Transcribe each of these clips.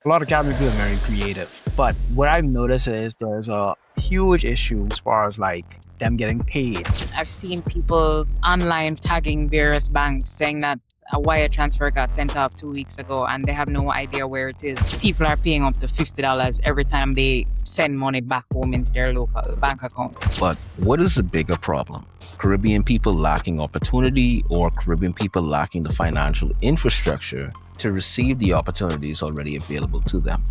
A lot of Caribbean people are very creative, but what I've noticed is there's a huge issue as far as like them getting paid. I've seen people online tagging various banks saying that a wire transfer got sent off 2 weeks ago and they have no idea where it is. People are paying up to $50 every time they send money back home into their local bank accounts. But what is the bigger problem? Caribbean people lacking opportunity or Caribbean people lacking the financial infrastructure to receive the opportunities already available to them?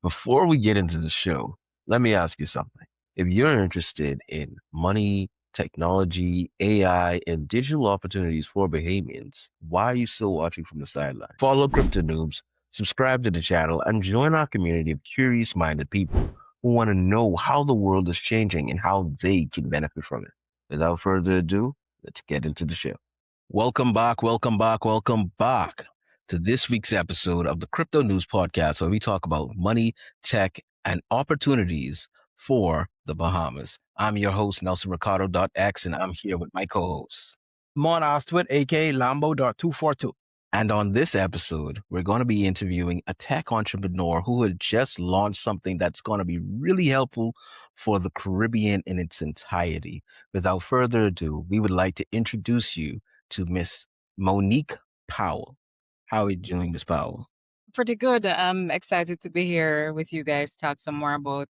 Before we get into the show, let me ask you something. If you're interested in money, technology, AI, and digital opportunities for Bahamians, why are you still watching from the sideline? Follow CryptoNoobz, subscribe to the channel, and join our community of curious-minded people who want to know how the world is changing and how they can benefit from it. Without further ado, let's get into the show. Welcome back to this week's episode of the CryptoNoobz podcast, where we talk about money, tech, and opportunities for the Bahamas. I'm your host, Nelson Ricardo.x, and I'm here with my co-host, Mon Astwood, aka Lambo.242. And on this episode, we're going to be interviewing a tech entrepreneur who had just launched something that's going to be really helpful for the Caribbean in its entirety. Without further ado, we would like to introduce you to Miss Monique Powell. How are you doing, Miss Powell? Pretty good. I'm excited to be here with you guys, talk some more about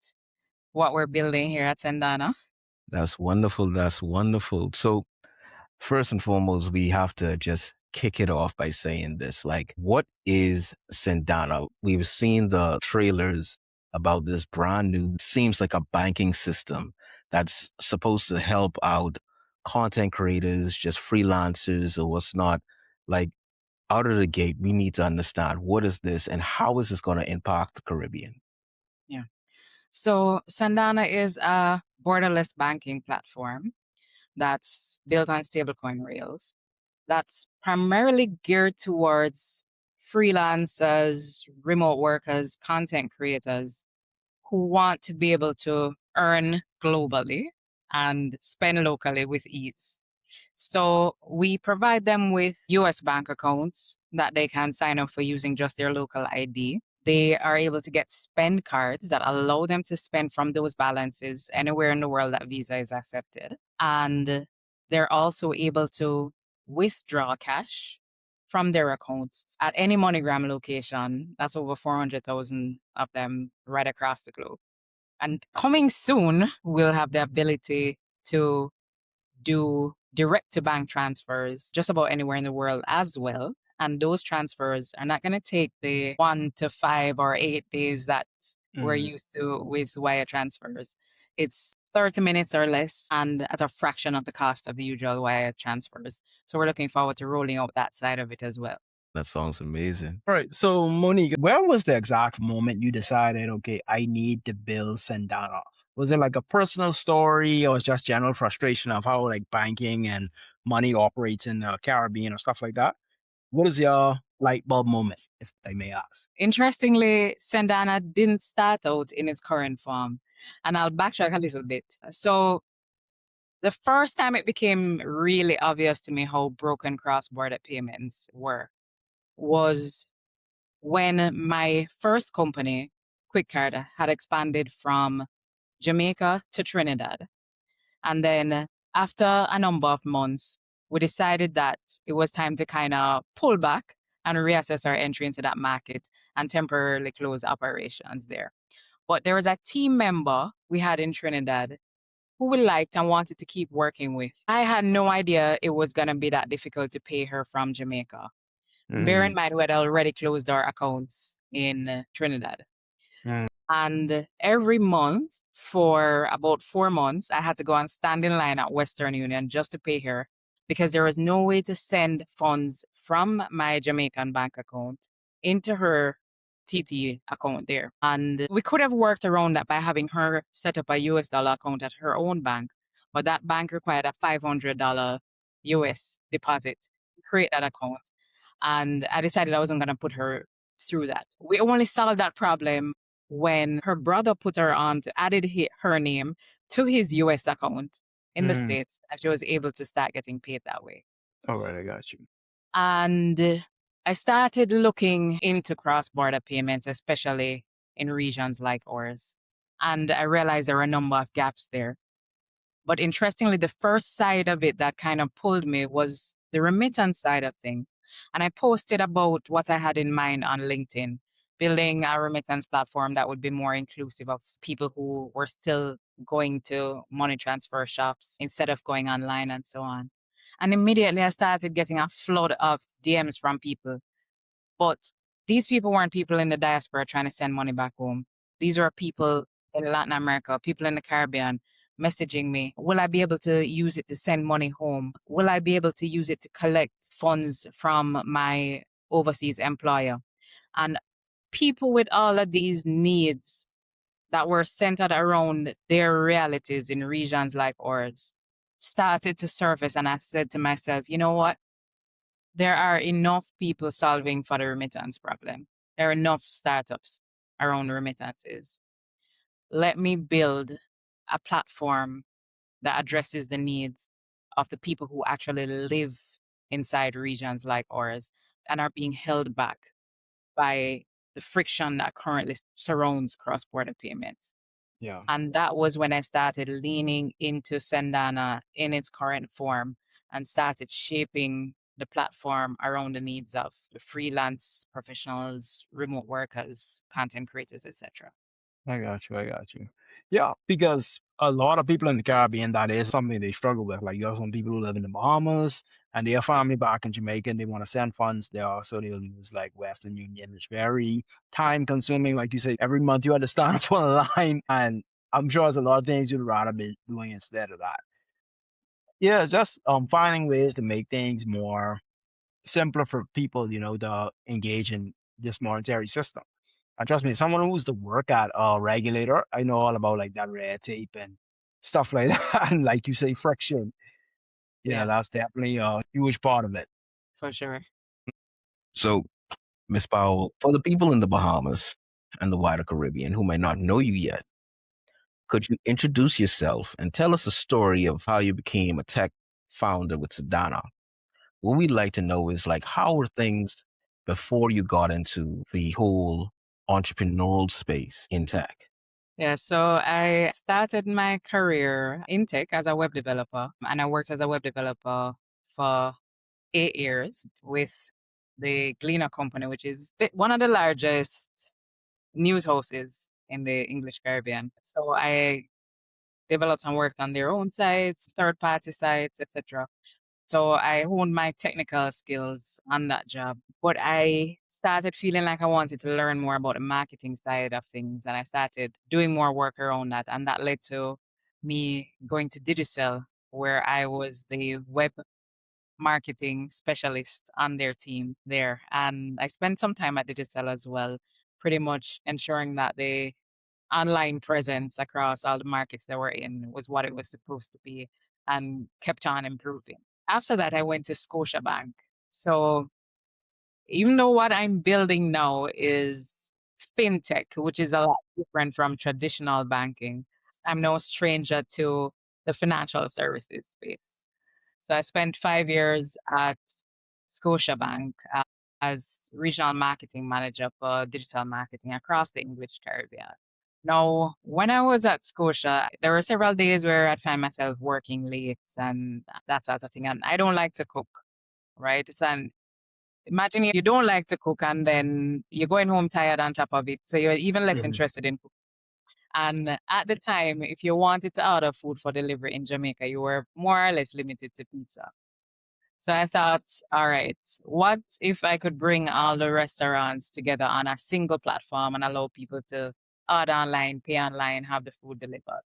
what we're building here at Sendana. That's wonderful. So first and foremost, we have to just kick it off by saying this, like, what is Sendana? We've seen the trailers about this brand new, seems like a banking system that's supposed to help out content creators, just freelancers or what's not. Like, out of the gate, we need to understand what is this and how is this going to impact the Caribbean? Yeah. So Sandana is a borderless banking platform that's built on stablecoin rails. That's primarily geared towards freelancers, remote workers, content creators who want to be able to earn globally and spend locally with ease. So we provide them with US bank accounts that they can sign up for using just their local ID. They are able to get spend cards that allow them to spend from those balances anywhere in the world that Visa is accepted. And they're also able to withdraw cash from their accounts at any MoneyGram location. That's over 400,000 of them right across the globe. And coming soon, we'll have the ability to do direct to bank transfers just about anywhere in the world as well. And those transfers are not going to take the 1 to 5 or 8 days that we're used to with wire transfers. It's 30 minutes or less and at a fraction of the cost of the usual wire transfers. So we're looking forward to rolling out that side of it as well. That sounds amazing. All right. So, Monique, where was the exact moment you decided, okay, I need to build Sendana? Was it like a personal story or was just general frustration of how like banking and money operates in the Caribbean or stuff like that? What is your light bulb moment, if I may ask? Interestingly, Sandana didn't start out in its current form. And I'll backtrack a little bit. So the first time it became really obvious to me how broken cross-border payments were was when my first company, QuickCard, had expanded from Jamaica to Trinidad. And then after a number of months, we decided that it was time to kind of pull back and reassess our entry into that market and temporarily close operations there. But there was a team member we had in Trinidad who we liked and wanted to keep working with. I had no idea it was going to be that difficult to pay her from Jamaica. Bear in mind, we had already closed our accounts in Trinidad. And every month for about 4 months, I had to go and stand in line at Western Union just to pay her because there was no way to send funds from my Jamaican bank account into her TT account there. And we could have worked around that by having her set up a US dollar account at her own bank, but that bank required a $500 US deposit to create that account. And I decided I wasn't going to put her through that. We only solved that problem when her brother put her on to added her name to his US account in the States, and she was able to start getting paid that way. All right, I got you. And I started looking into cross-border payments, especially in regions like ours. And I realized there were a number of gaps there. But interestingly, the first side of it that kind of pulled me was the remittance side of things. And I posted about what I had in mind on LinkedIn, building a remittance platform that would be more inclusive of people who were still going to money transfer shops instead of going online and so on. And immediately I started getting a flood of DMs from people. But these people weren't people in the diaspora trying to send money back home. These were people in Latin America, people in the Caribbean messaging me. Will I be able to use it to send money home? Will I be able to use it to collect funds from my overseas employer? And people with all of these needs that were centered around their realities in regions like ours started to surface. And I said to myself, you know what? There are enough people solving for the remittance problem. There are enough startups around remittances. Let me build a platform that addresses the needs of the people who actually live inside regions like ours and are being held back by the friction that currently surrounds cross-border payments. Yeah. And that was when I started leaning into Sendana in its current form and started shaping the platform around the needs of the freelance professionals, remote workers, content creators, etc. I got you. I got you. Yeah, because a lot of people in the Caribbean, that is something they struggle with. Like, you have some people who live in the Bahamas and they have family back in Jamaica and they want to send funds there. So they'll use like Western Union. It's very time consuming. Like you say, every month you have to stand up on a line. And I'm sure there's a lot of things you'd rather be doing instead of that. Yeah, it's just finding ways to make things more simpler for people, to engage in this monetary system. And trust me, someone who used to work at a regulator, I know all about like that red tape and stuff like that. And like you say, friction. Yeah, Yeah, that's definitely a huge part of it. for sure. So, Miss Powell, for the people in the Bahamas and the wider Caribbean who may not know you yet, could you introduce yourself and tell us a story of how you became a tech founder with Sendana? What we'd like to know is like, how were things before you got into the whole entrepreneurial space in tech? Yeah, so I started my career in tech as a web developer, and I worked as a web developer for 8 years with the Gleaner company, which is one of the largest news houses in the English Caribbean. So I developed and worked on their own sites, third-party sites, etc. So I honed my technical skills on that job. But I started feeling like I wanted to learn more about the marketing side of things. And I started doing more work around that. And that led to me going to Digicel, where I was the web marketing specialist on their team there. And I spent some time at Digicel as well, pretty much ensuring that the online presence across all the markets that we're in was what it was supposed to be and kept on improving. After that, I went to Scotiabank. So even though what I'm building now is fintech, which is a lot different from traditional banking, I'm no stranger to the financial services space. So I spent 5 years at Scotiabank as regional marketing manager for digital marketing across the English Caribbean. Now, when I was at Scotia, there were several days where I'd find myself working late and that sort of thing. And I don't like to cook, right? So imagine you don't like to cook and then you're going home tired on top of it. So you're even less Mhm. interested in cooking. And at the time, if you wanted to order food for delivery in Jamaica, you were more or less limited to pizza. So I thought, all right, what if I could bring all the restaurants together on a single platform and allow people to order online, pay online, have the food delivered?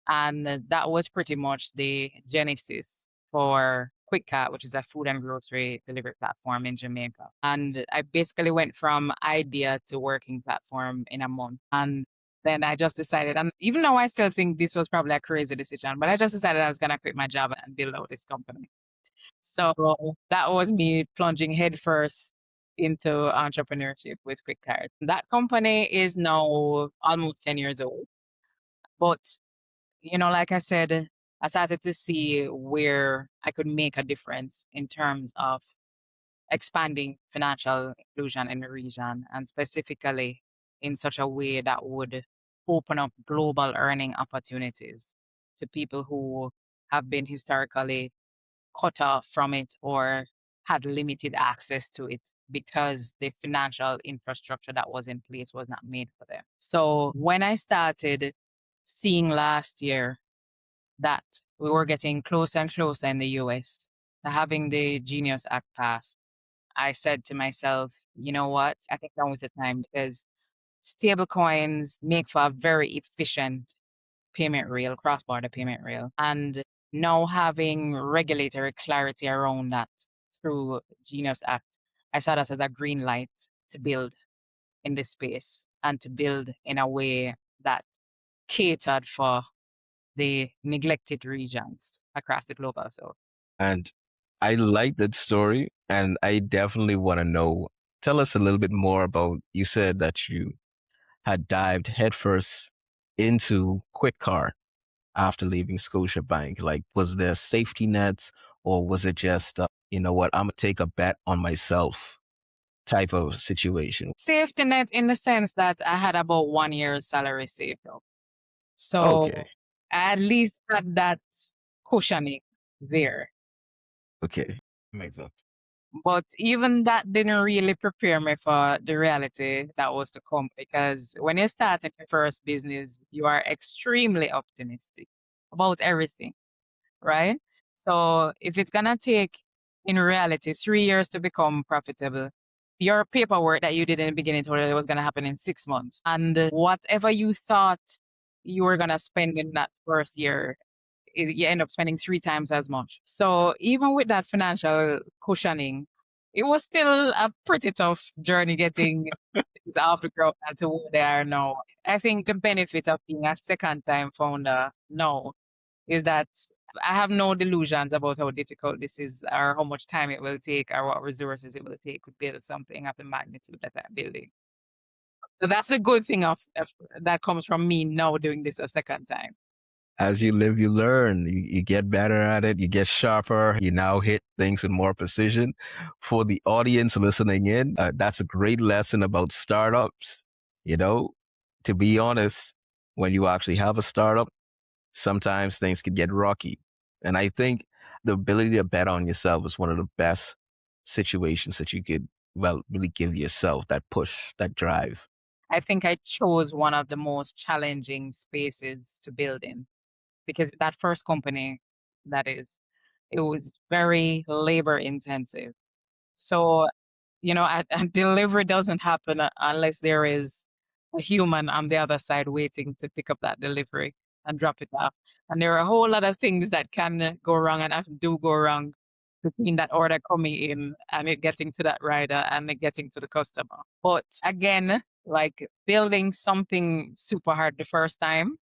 And that was pretty much the genesis for QuickCart, which is a food and grocery delivery platform in Jamaica. And I basically went from idea to working platform in a month. And then I just decided, and even though I still think this was probably a crazy decision, but I just decided I was going to quit my job and build out this company. So that was me plunging headfirst into entrepreneurship with QuickCart. That company is now almost 10 years old. But like I said, I started to see where I could make a difference in terms of expanding financial inclusion in the region, and specifically in such a way that would open up global earning opportunities to people who have been historically cut off from it or had limited access to it because the financial infrastructure that was in place was not made for them. So when I started seeing last year that we were getting closer and closer in the US to having the Genius Act passed, I said to myself, you know what? I think now is the time, because stablecoins make for a very efficient payment rail, cross-border payment rail. And now having regulatory clarity around that through Genius Act, I saw that as a green light to build in this space and to build in a way that catered for the neglected regions across the global south. And I like that story, and I definitely want to know. Tell us a little bit more about. You said that you had dived headfirst into Quick Car after leaving Scotiabank. Like, was there safety nets, or was it just, you know what, I'm gonna take a bet on myself type of situation? Safety net in the sense that I had about 1 year's salary saved up. So Okay. I at least had that cushioning there. Okay. Makes sense. But even that didn't really prepare me for the reality that was to come, because when you start in your first business, you are extremely optimistic about everything, right? So if it's gonna take, in reality, 3 years to become profitable, your paperwork that you did in the beginning told you it was gonna happen in 6 months. And whatever you thought you were gonna spend in that first year, you end up spending 3 times as much. So even with that financial cushioning, it was still a pretty tough journey getting things off the ground and to where they are now. I think the benefit of being a second time founder now is that I have no delusions about how difficult this is or how much time it will take or what resources it will take to build something of the magnitude that I'm building. So that's a good thing of that comes from me now doing this a second time. As you live, you learn. You get better at it. You get sharper. You now hit things with more precision. For the audience listening in, that's a great lesson about startups. You know, to be honest, when you actually have a startup, sometimes things can get rocky. And I think the ability to bet on yourself is one of the best situations that you could, well, really give yourself that push, that drive. I think I chose one of the most challenging spaces to build in, because that first company, that is, it was very labor intensive. So, a delivery doesn't happen unless there is a human on the other side waiting to pick up that delivery and drop it off. And there are a whole lot of things that can go wrong and do go wrong between that order coming in and it getting to that rider and it getting to the customer. But again, like building something super hard the first time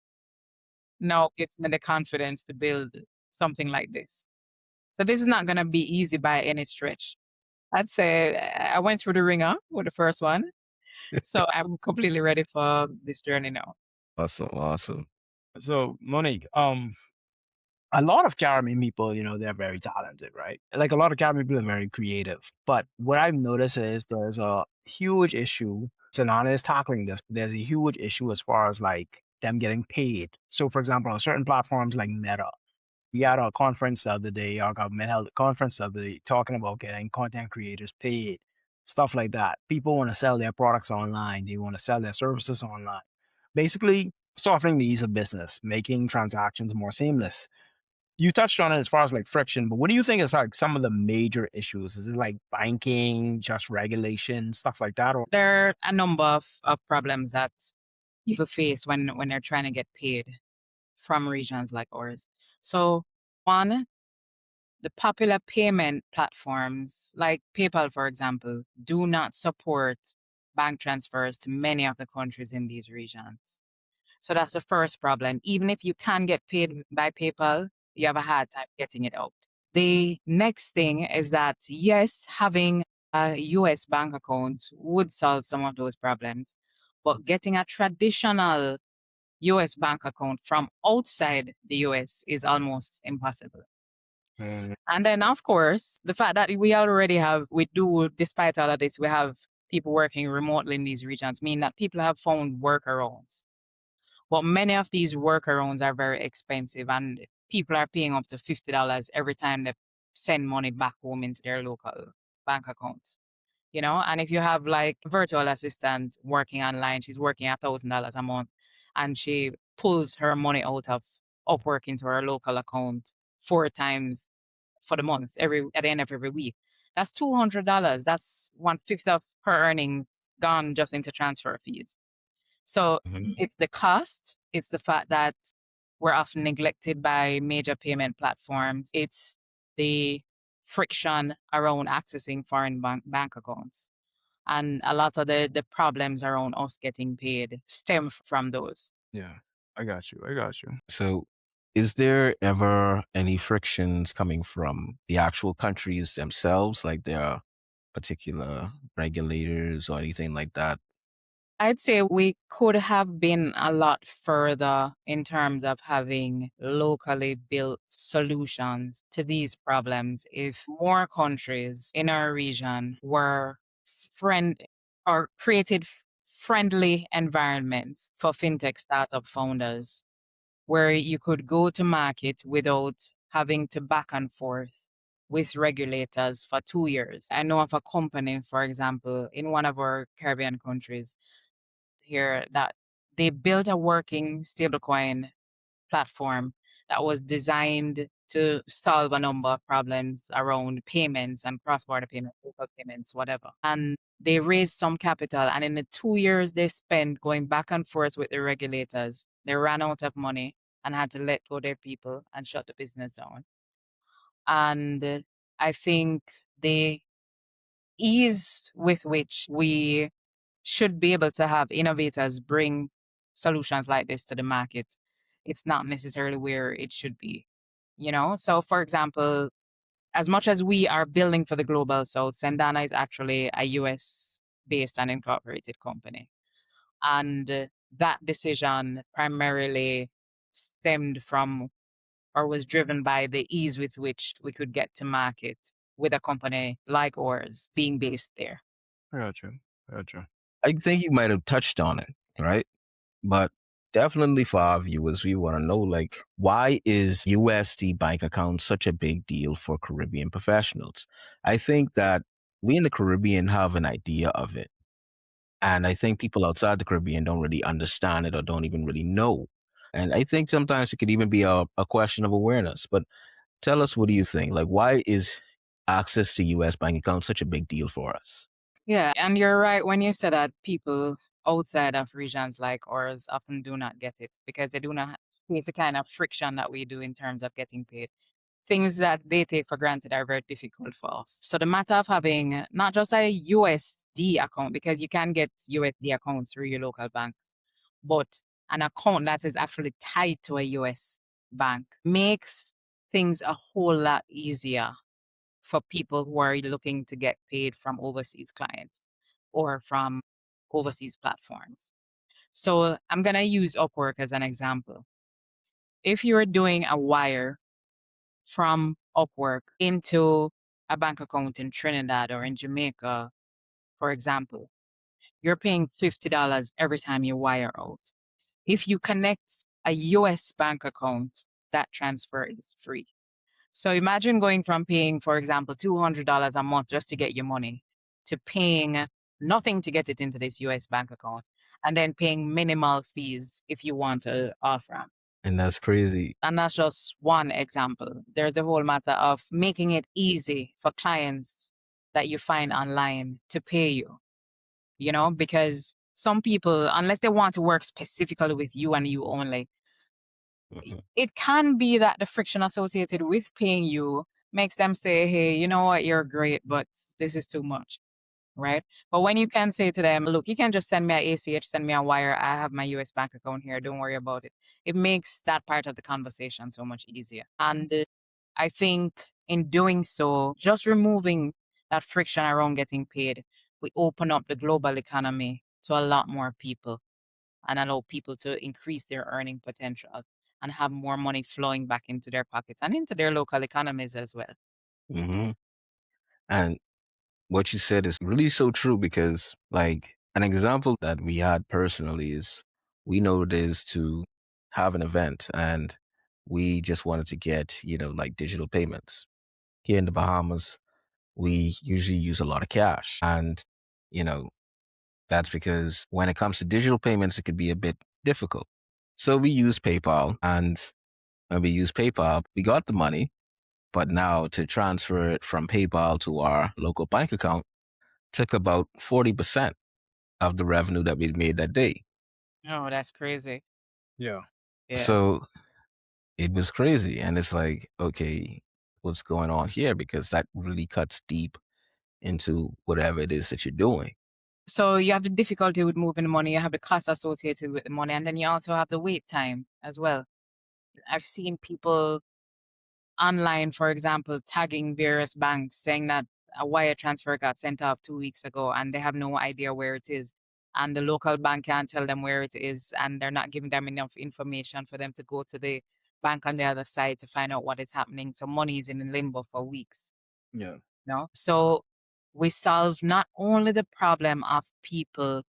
now gives me the confidence to build something like this. So this is not going to be easy by any stretch. I'd say I went through the ringer with the first one. So I'm completely ready for this journey now. Awesome. Awesome. So Monique, a lot of Caribbean people, they're very talented, right? Like a lot of Caribbean people are very creative. But what I've noticed is there's a huge issue. Sandana is tackling this. There's a huge issue as far as like them getting paid. So for example, on certain platforms like Meta, we had a conference the other day, our government held a conference the other day talking about getting content creators paid, stuff like that. People want to sell their products online. They want to sell their services online. Basically, softening the ease of business, making transactions more seamless. You touched on it as far as like friction, but what do you think is like some of the major issues? Is it like banking, just regulation, stuff like that? Or There are a number of problems that people face when they're trying to get paid from regions like ours. So one, the popular payment platforms like PayPal, for example, do not support bank transfers to many of the countries in these regions. So that's the first problem. Even if you can get paid by PayPal, you have a hard time getting it out. The next thing is that, yes, having a US bank account would solve some of those problems, but getting a traditional US bank account from outside the US is almost impossible. And then, of course, the fact that despite all of this, we have people working remotely in these regions, mean that people have found workarounds. But many of these workarounds are very expensive, and people are paying up to $50 every time they send money back home into their local bank accounts. And if you have like a virtual assistant working online, she's working $1,000 a month, and she pulls her money out of Upwork into her local account 4 times for the month, at the end of every week. That's $200. That's 1/5 of her earnings gone just into transfer fees. So it's the cost. It's the fact that we're often neglected by major payment platforms. It's the friction around accessing foreign bank accounts. And a lot of the problems around us getting paid stem from those. Yeah, I got you. I got you. So, is there ever any frictions coming from the actual countries themselves, like their particular regulators or anything like that? I'd say we could have been a lot further in terms of having locally built solutions to these problems if more countries in our region were created friendly environments for fintech startup founders where you could go to market without having to back and forth with regulators for 2 years. I know of a company, for example, in one of our Caribbean countries here that they built a working stablecoin platform that was designed to solve a number of problems around payments and cross-border payments, local payments, whatever. And they raised some capital, and in the 2 years they spent going back and forth with the regulators, they ran out of money and had to let go their people and shut the business down. And I think the ease with which we should be able to have innovators bring solutions like this to the market, it's not necessarily where it should be. So for example, as much as we are building for the global south, Sendana is actually a US based and incorporated company. And that decision primarily stemmed from or was driven by the ease with which we could get to market with a company like ours being based there. I got you. I got you. I think you might have touched on it, right? But definitely for our viewers, we want to know, like, why is USD bank account such a big deal for Caribbean professionals? I think that we in the Caribbean have an idea of it. And I think people outside the Caribbean don't really understand it or don't even really know. And I think sometimes it could even be a question of awareness. But tell us, what do you think? Like, why is access to US bank accounts such a big deal for us? Yeah, and you're right when you said that people outside of regions like ours often do not get it because they do not face the kind of friction that we do in terms of getting paid. Things that they take for granted are very difficult for us. So the matter of having not just a USD account, because you can get USD accounts through your local bank, but an account that is actually tied to a US bank makes things a whole lot easier for people who are looking to get paid from overseas clients or from overseas platforms. So I'm going to use Upwork as an example. If you're doing a wire from Upwork into a bank account in Trinidad or in Jamaica, for example, you're paying $50 every time you wire out. If you connect a US bank account, that transfer is free. So imagine going from paying, for example, $200 a month just to get your money to paying nothing to get it into this US bank account and then paying minimal fees if you want to offer. And that's crazy. And that's just one example. There's the whole matter of making it easy for clients that you find online to pay you, because some people, unless they want to work specifically with you and you only, it can be that the friction associated with paying you makes them say, hey, you know what, you're great, but this is too much, right? But when you can say to them, look, you can just send me an ACH, send me a wire, I have my US bank account here, don't worry about it. It makes that part of the conversation so much easier. And I think in doing so, just removing that friction around getting paid, we open up the global economy to a lot more people. and allow people to increase their earning potential and have more money flowing back into their pockets and into their local economies as well. Hmm. And what you said is really so true because, like, an example that we had personally is we know it is to have an event and we just wanted to get, like digital payments. Here in the Bahamas, we usually use a lot of cash. And, you know, that's because when it comes to digital payments, it could be a bit difficult. So we use PayPal. And when we use PayPal, we got the money. But now to transfer it from PayPal to our local bank account took about 40% of the revenue that we made that day. Oh, that's crazy. Yeah. Yeah. So it was crazy. And it's like, okay, what's going on here? Because that really cuts deep into whatever it is that you're doing. So you have the difficulty with moving the money, you have the cost associated with the money, and then you also have the wait time as well. I've seen people online, for example, tagging various banks saying that a wire transfer got sent off 2 weeks ago and they have no idea where it is. And the local bank can't tell them where it is, and they're not giving them enough information for them to go to the bank on the other side to find out what is happening. So money is in limbo for weeks. Yeah. No? So we solve not only the problem of people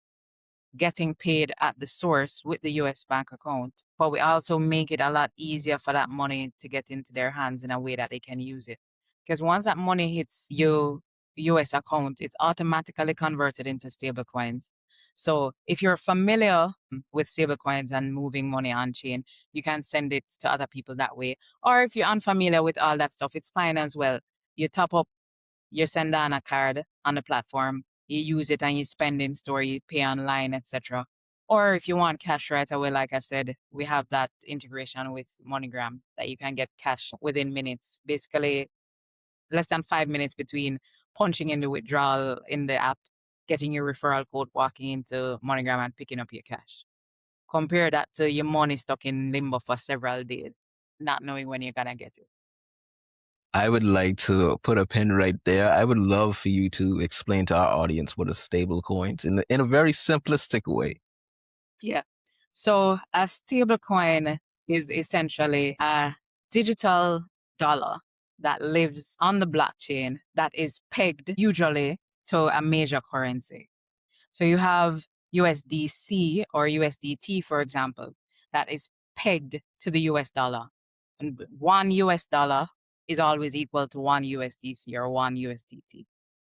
getting paid at the source with the US bank account, but we also make it a lot easier for that money to get into their hands in a way that they can use it. Because once that money hits your US account, it's automatically converted into stablecoins. So if you're familiar with stablecoins and moving money on chain, you can send it to other people that way. Or if you're unfamiliar with all that stuff, it's fine as well. You top up your Sendana card on the platform, you use it and you spend in store, you pay online, etc. Or if you want cash right away, like I said, we have that integration with MoneyGram that you can get cash within minutes. Basically, less than 5 minutes between punching in the withdrawal in the app, getting your referral code, walking into MoneyGram and picking up your cash. Compare that to your money stuck in limbo for several days, not knowing when you're gonna get it. I would like to put a pin right there. I would love for you to explain to our audience what are stable coins in a very simplistic way. Yeah. So a stablecoin is essentially a digital dollar that lives on the blockchain that is pegged usually to a major currency. So you have USDC or USDT, for example, that is pegged to the US dollar. And one US dollar is always equal to one USDC or one USDT,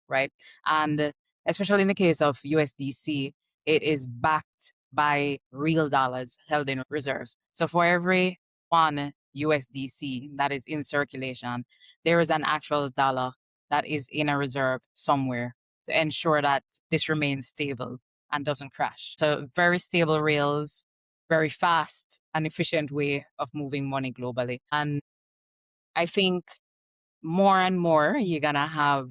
right? And especially in the case of USDC, it is backed by real dollars held in reserves. So for every one USDC that is in circulation, there is an actual dollar that is in a reserve somewhere to ensure that this remains stable and doesn't crash. So very stable rails, very fast and efficient way of moving money globally. And I think more and more you're gonna have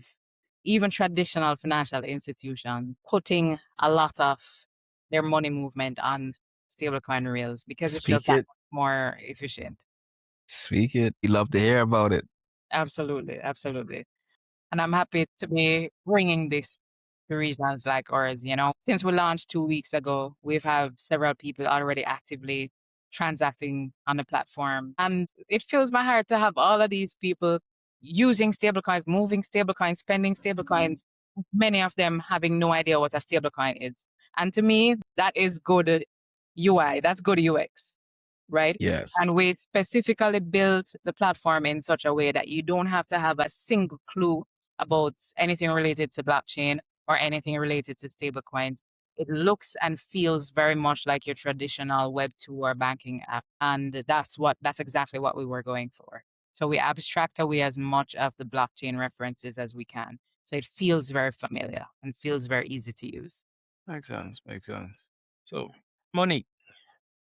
even traditional financial institutions putting a lot of their money movement on stablecoin rails because it feels Speak that it. much more efficient. Speak it. We love to hear about it. Absolutely, absolutely. And I'm happy to be bringing this to regions like ours. Since we launched 2 weeks ago, we've had several people already actively transacting on the platform. And it fills my heart to have all of these people using stablecoins, moving stablecoins, spending stablecoins, many of them having no idea what a stablecoin is. And to me, that is good UI, that's good UX, right? Yes. And we specifically built the platform in such a way that you don't have to have a single clue about anything related to blockchain or anything related to stablecoins. It looks and feels very much like your traditional Web2 or banking app. And that's exactly what we were going for. So we abstract away as much of the blockchain references as we can. So it feels very familiar and feels very easy to use. Makes sense. Makes sense. So, Monique,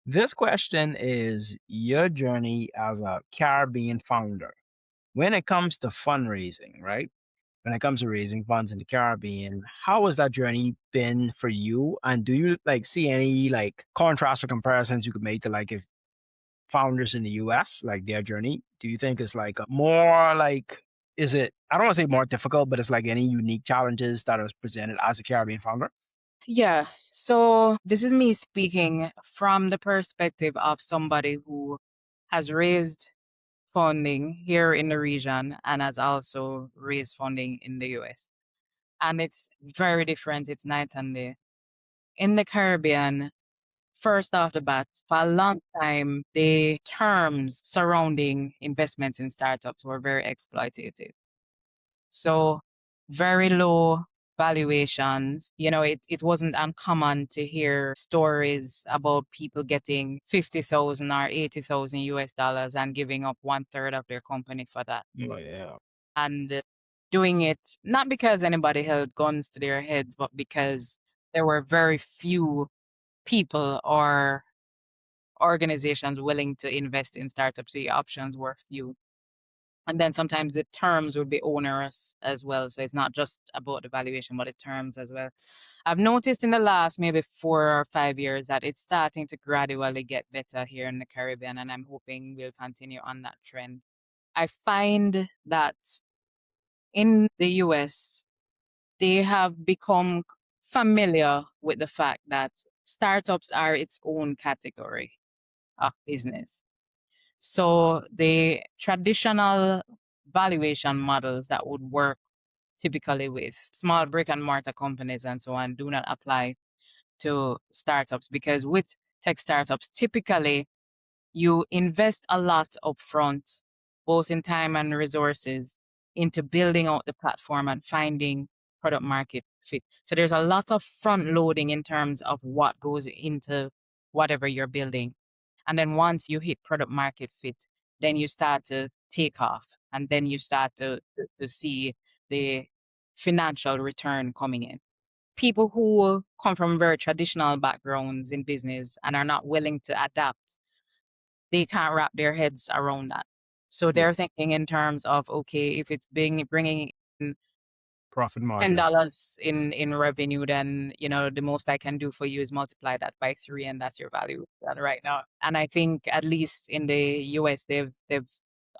this question is your journey as a Caribbean founder. When it comes to fundraising, right? When it comes to raising funds in the Caribbean, how has that journey been for you? And do you see any contrast or comparisons you could make to if founders in the US, like their journey? Do you think it's more is it, I don't want to say more difficult, but it's any unique challenges that are presented as a Caribbean founder? Yeah. So this is me speaking from the perspective of somebody who has raised funding here in the region and has also raised funding in the US. And it's very different. It's night and day. In the Caribbean, first off the bat, for a long time, the terms surrounding investments in startups were very exploitative. So very low valuations. It wasn't uncommon to hear stories about people getting 50,000 or 80,000 US dollars and giving up 1/3 of their company for that. Oh, yeah. And doing it not because anybody held guns to their heads, but because there were very few people or organizations willing to invest in startups. The options were few. And then sometimes the terms would be onerous as well. So it's not just about the valuation, but the terms as well. I've noticed in the last maybe 4 or 5 years that it's starting to gradually get better here in the Caribbean, and I'm hoping we'll continue on that trend. I find that in the US, they have become familiar with the fact that startups are its own category of business. So the traditional valuation models that would work typically with small brick and mortar companies and so on do not apply to startups, because with tech startups, typically you invest a lot upfront, both in time and resources, into building out the platform and finding product market fit. So there's a lot of front loading in terms of what goes into whatever you're building. And then once you hit product market fit, then you start to take off, and then you start to see the financial return coming in. People who come from very traditional backgrounds in business and are not willing to adapt, they can't wrap their heads around that. So Yeah. they're thinking in terms of, okay, if it's bringing in Profit margin. $10 in revenue, then the most I can do for you is multiply that by 3, and that's your value right now. And I think at least in the US, they've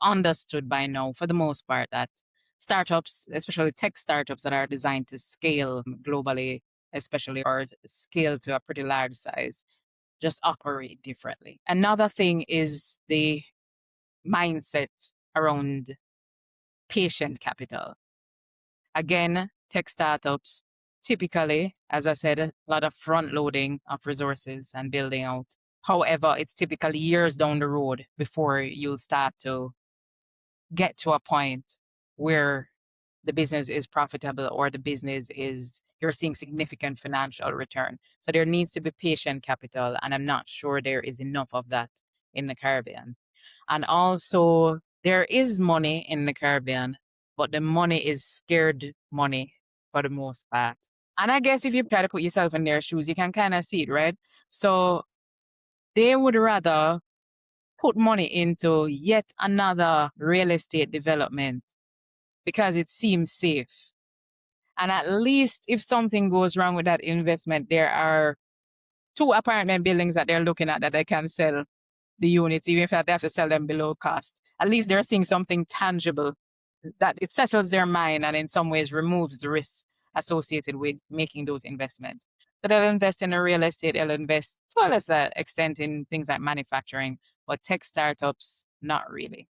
understood by now, for the most part, that startups, especially tech startups that are designed to scale globally, especially, or scale to a pretty large size, just operate differently. Another thing is the mindset around patient capital. Again, tech startups, typically, as I said, a lot of front loading of resources and building out. However, it's typically years down the road before you'll start to get to a point where the business is profitable, or the business is, you're seeing significant financial return. So there needs to be patient capital, and I'm not sure there is enough of that in the Caribbean. And also, there is money in the Caribbean, but the money is scared money for the most part. And I guess if you try to put yourself in their shoes, you can kind of see it, right? So they would rather put money into yet another real estate development because it seems safe. And at least if something goes wrong with that investment, there are 2 apartment buildings that they're looking at that they can sell the units, even if they have to sell them below cost. At least they're seeing something tangible that it settles their mind and in some ways removes the risk associated with making those investments. So they'll invest in a real estate, they'll invest to a lesser extent in things like manufacturing, but tech startups, not really.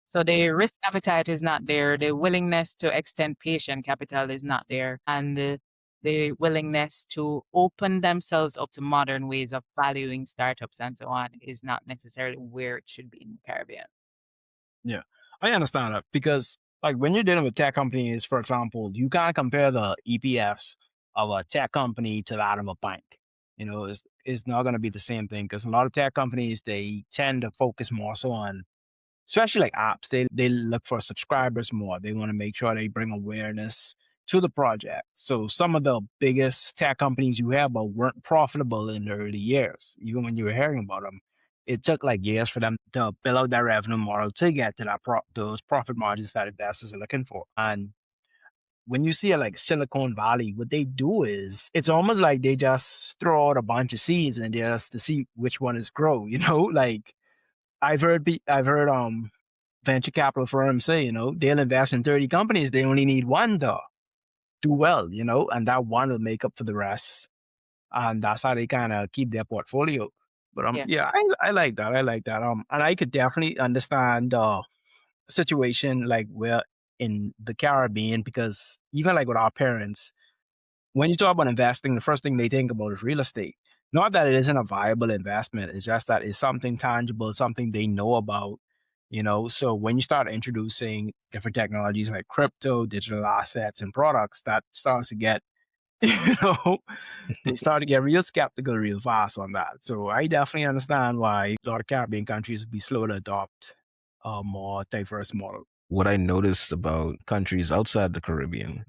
So the risk appetite is not there. The willingness to extend patient capital is not there. And the willingness to open themselves up to modern ways of valuing startups and so on is not necessarily where it should be in the Caribbean. Yeah, I understand that, because like when you're dealing with tech companies, for example, you can't compare the EPS of a tech company to that of a bank. It's not going to be the same thing, because a lot of tech companies, they tend to focus more so on, especially like apps, they look for subscribers more. They want to make sure they bring awareness to the project. So some of the biggest tech companies you have weren't profitable in the early years, even when you were hearing about them. It took like years for them to build out their revenue model to get to those profit margins that investors are looking for. And when you see it like Silicon Valley, what they do is it's almost like they just throw out a bunch of seeds and just to see which one is grow. Like I've heard venture capital firms say, they'll invest in 30 companies. They only need one though. do well, and that one will make up for the rest. And that's how they kind of keep their portfolio. But Yeah. yeah, I like that. I like that. And I could definitely understand situation like we're in the Caribbean, because even like with our parents, when you talk about investing, the first thing they think about is real estate. Not that it isn't a viable investment, it's just that it's something tangible, something they know about. So when you start introducing different technologies like crypto, digital assets, and products, that starts to get, you know, they start to get real skeptical real fast on that. So I definitely understand why a lot of Caribbean countries would be slow to adopt a more diverse model. What I noticed about countries outside the Caribbean,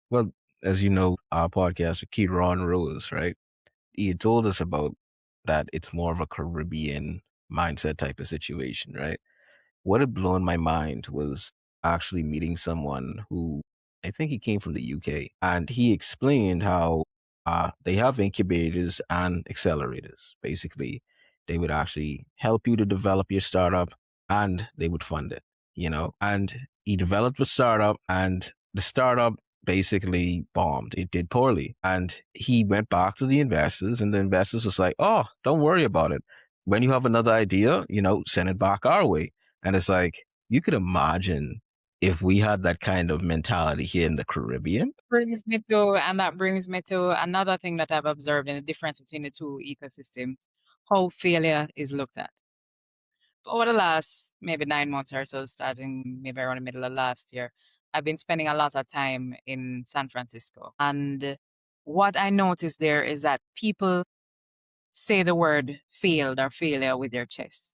well, as you know, our podcast with Keith Ron Rose, right? He told us about that it's more of a Caribbean mindset type of situation, right? What had blown my mind was actually meeting someone who I think he came from the UK, and he explained how they have incubators and accelerators. Basically, they would actually help you to develop your startup and they would fund it, And he developed a startup and the startup basically bombed. It did poorly. And he went back to the investors and the investors was like, oh, don't worry about it. When you have another idea, send it back our way. And it's like, you could imagine if we had that kind of mentality here in the Caribbean. That brings me to another thing that I've observed in the difference between the two ecosystems, how failure is looked at. Over the last maybe 9 months or so, starting maybe around the middle of last year, I've been spending a lot of time in San Francisco. And what I noticed there is that people say the word failed or failure with their chest.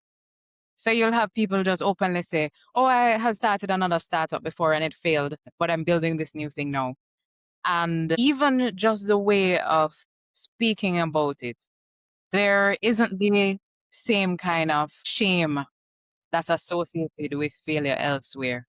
So you'll have people just openly say, oh, I had started another startup before and it failed, but I'm building this new thing now. And even just the way of speaking about it, there isn't the same kind of shame that's associated with failure elsewhere.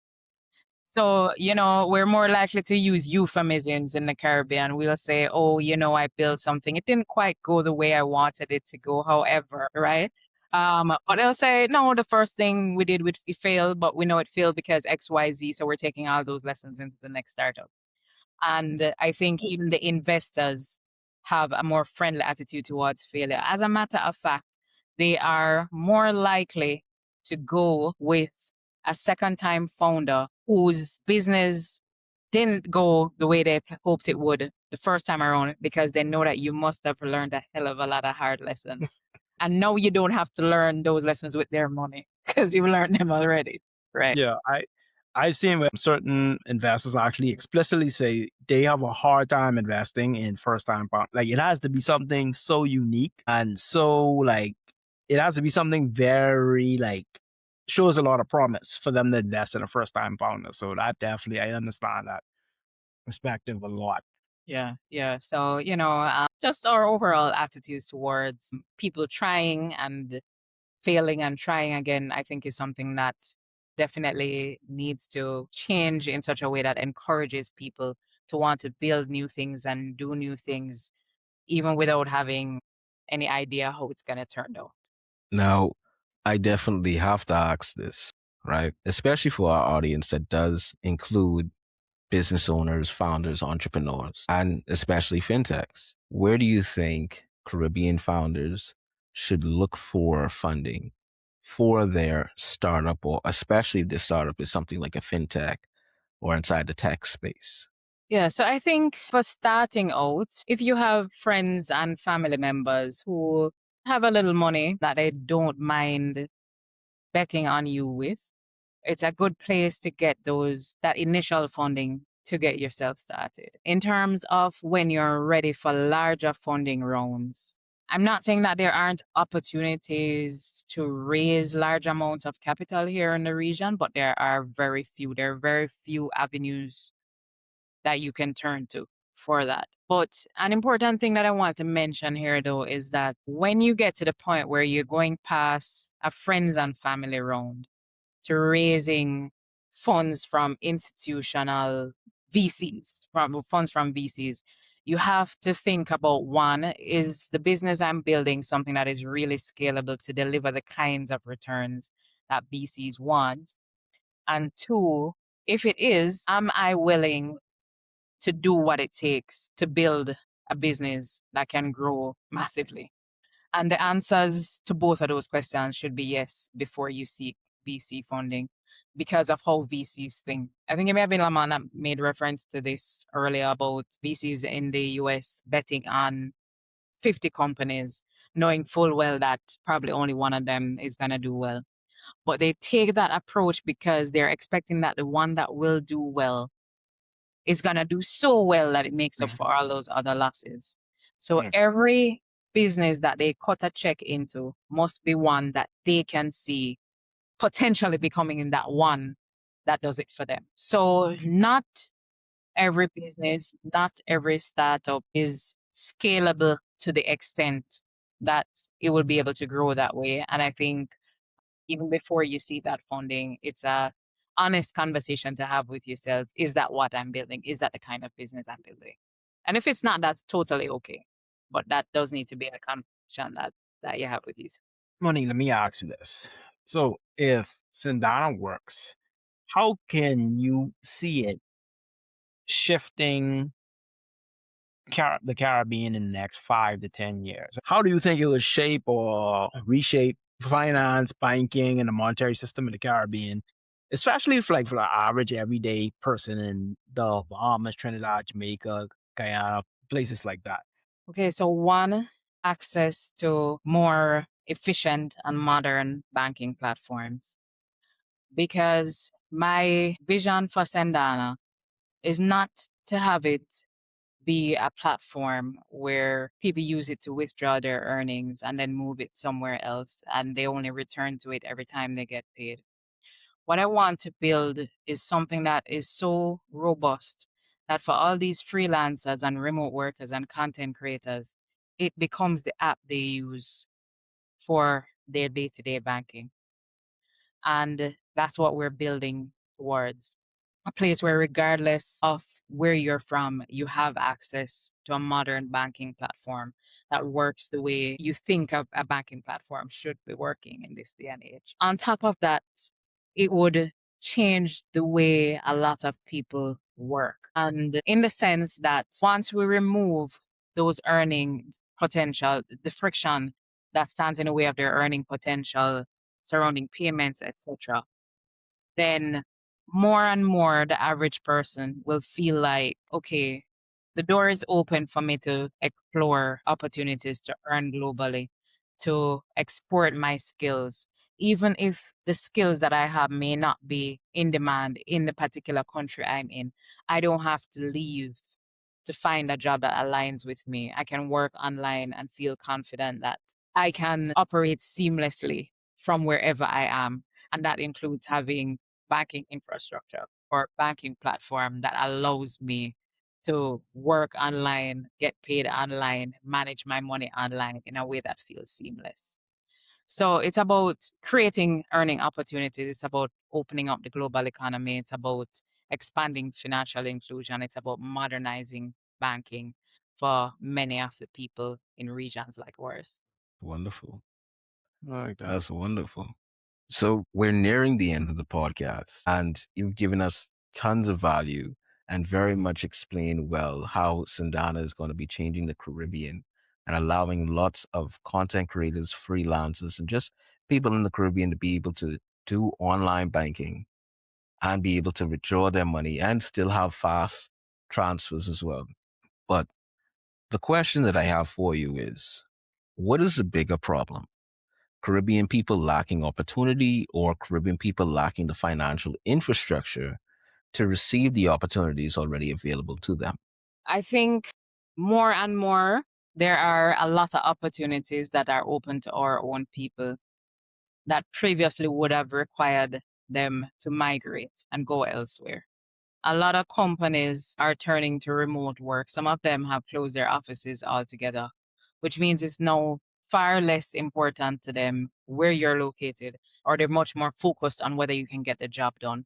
So, we're more likely to use euphemisms in the Caribbean. We'll say, oh, I built something. It didn't quite go the way I wanted it to go, however, right? But they'll say, no, the first thing we did, it failed, but we know it failed because X, Y, Z. So we're taking all those lessons into the next startup. And I think even the investors have a more friendly attitude towards failure. As a matter of fact, they are more likely to go with a second time founder whose business didn't go the way they hoped it would the first time around, because they know that you must have learned a hell of a lot of hard lessons. And now you don't have to learn those lessons with their money because you've learned them already. Right. Yeah, I've seen where certain investors actually explicitly say they have a hard time investing in first time fund. Like it has to be something so unique and so like it has to be something very like shows a lot of promise for them to invest in a first time founder. So that definitely I understand that perspective a lot. Yeah, yeah. So, just our overall attitudes towards people trying and failing and trying again, I think is something that definitely needs to change in such a way that encourages people to want to build new things and do new things, even without having any idea how it's going to turn out. Now, I definitely have to ask this, right? Especially for our audience that does include business owners, founders, entrepreneurs, and especially fintechs. Where do you think Caribbean founders should look for funding for their startup, or especially if the startup is something like a fintech or inside the tech space? Yeah, so I think for starting out, if you have friends and family members who have a little money that they don't mind betting on you with, it's a good place to get that initial funding to get yourself started. In terms of when you're ready for larger funding rounds, I'm not saying that there aren't opportunities to raise large amounts of capital here in the region, but there are very few. There are very few avenues that you can turn to for that. But an important thing that I want to mention here, though, is that when you get to the point where you're going past a friends and family round to raising funds from institutional funds from VCs, you have to think about, one, is the business I'm building something that is really scalable to deliver the kinds of returns that VCs want? And two, if it is, am I willing to do what it takes to build a business that can grow massively? And the answers to both of those questions should be yes before you seek VC funding because of how VCs think. I think it may have been Lamont that made reference to this earlier about VCs in the US betting on 50 companies, knowing full well that probably only one of them is going to do well. But they take that approach because they're expecting that the one that will do well is going to do so well that it makes up for all those other losses. So every business that they cut a check into must be one that they can see potentially becoming in that one that does it for them. So not every business, not every startup is scalable to the extent that it will be able to grow that way. And I think even before you see that funding, it's a honest conversation to have with yourself. Is that what I'm building? Is that the kind of business I'm building? And if it's not, that's totally okay. But that does need to be a conversation that you have with yourself. Monique, let me ask you this. So if Sendana works, how can you see it shifting the Caribbean in the next 5 to 10 years? How do you think it will shape or reshape finance, banking, and the monetary system in the Caribbean, especially for the average everyday person in the Bahamas, Trinidad, Jamaica, Guyana, places like that? Okay, so one, access to more efficient and modern banking platforms. Because my vision for Sendana is not to have it be a platform where people use it to withdraw their earnings and then move it somewhere else and they only return to it every time they get paid. What I want to build is something that is so robust that for all these freelancers and remote workers and content creators, it becomes the app they use for their day-to-day banking. And that's what we're building towards. A place where, regardless of where you're from, you have access to a modern banking platform that works the way you think of a banking platform should be working in this day and age. On top of that, it would change the way a lot of people work. And in the sense that once we remove those earning potential, the friction that stands in the way of their earning potential surrounding payments, etc., then more and more the average person will feel like, okay, the door is open for me to explore opportunities to earn globally, to export my skills, even if the skills that I have may not be in demand in the particular country I'm in. I don't have to leave to find a job that aligns with me. I can work online and feel confident that I can operate seamlessly from wherever I am. And that includes having banking infrastructure or banking platform that allows me to work online, get paid online, manage my money online in a way that feels seamless. So it's about creating earning opportunities. It's about opening up the global economy. It's about expanding financial inclusion. It's about modernizing banking for many of the people in regions like ours. Wonderful. I like that. That's wonderful. So we're nearing the end of the podcast, and you've given us tons of value and very much explained well how Sandana is going to be changing the Caribbean and allowing lots of content creators, freelancers, and just people in the Caribbean to be able to do online banking and be able to withdraw their money and still have fast transfers as well. But the question that I have for you is, what is the bigger problem? Caribbean people lacking opportunity or Caribbean people lacking the financial infrastructure to receive the opportunities already available to them? I think more and more there are a lot of opportunities that are open to our own people that previously would have required them to migrate and go elsewhere. A lot of companies are turning to remote work. Some of them have closed their offices altogether, which means it's now far less important to them where you're located, or they're much more focused on whether you can get the job done.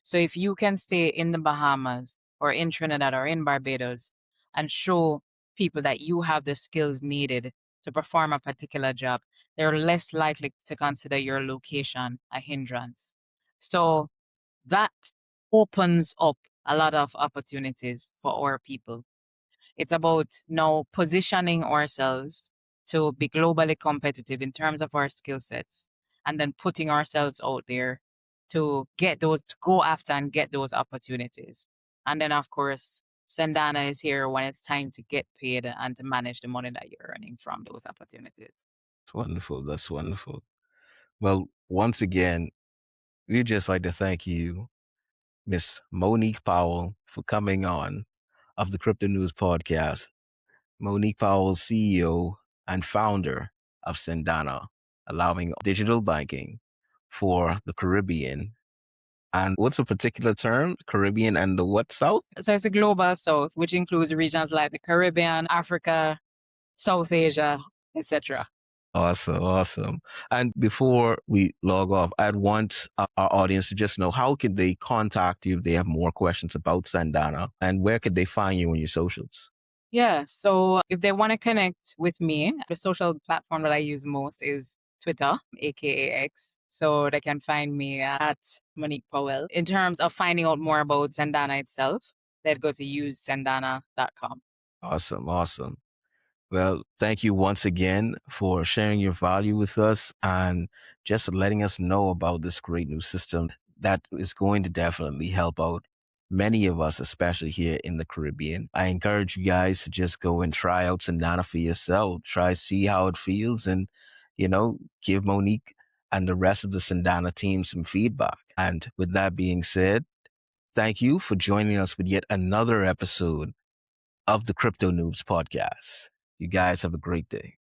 So if you can stay in the Bahamas or in Trinidad or in Barbados and show people that you have the skills needed to perform a particular job, they're less likely to consider your location a hindrance. So that opens up a lot of opportunities for our people. It's about now positioning ourselves to be globally competitive in terms of our skill sets, and then putting ourselves out there to go after and get those opportunities. And then, of course, Sendana is here when it's time to get paid and to manage the money that you're earning from those opportunities. That's wonderful. That's wonderful. Well, once again, we'd just like to thank you, Miss Monique Powell, for coming on of the CryptoNoobz podcast. Monique Powell, CEO and founder of Sendana, allowing digital banking for the Caribbean. And what's a particular term? Caribbean and the what South? So it's a global South, which includes regions like the Caribbean, Africa, South Asia, etc. Awesome, awesome. And before we log off, I'd want our audience to just know, how could they contact you if they have more questions about Sandana, and where could they find you on your socials? Yeah, so if they want to connect with me, the social platform that I use most is Twitter, aka X. So they can find me at Monique Powell. In terms of finding out more about Sandana itself, they'd go to usesandana.com. Awesome, awesome. Well, thank you once again for sharing your value with us and just letting us know about this great new system that is going to definitely help out many of us, especially here in the Caribbean. I encourage you guys to just go and try out Sendana for yourself. Try, see how it feels, and, give Monique and the rest of the Sendana team some feedback. And with that being said, thank you for joining us with yet another episode of the CryptoNoobz podcast. You guys have a great day.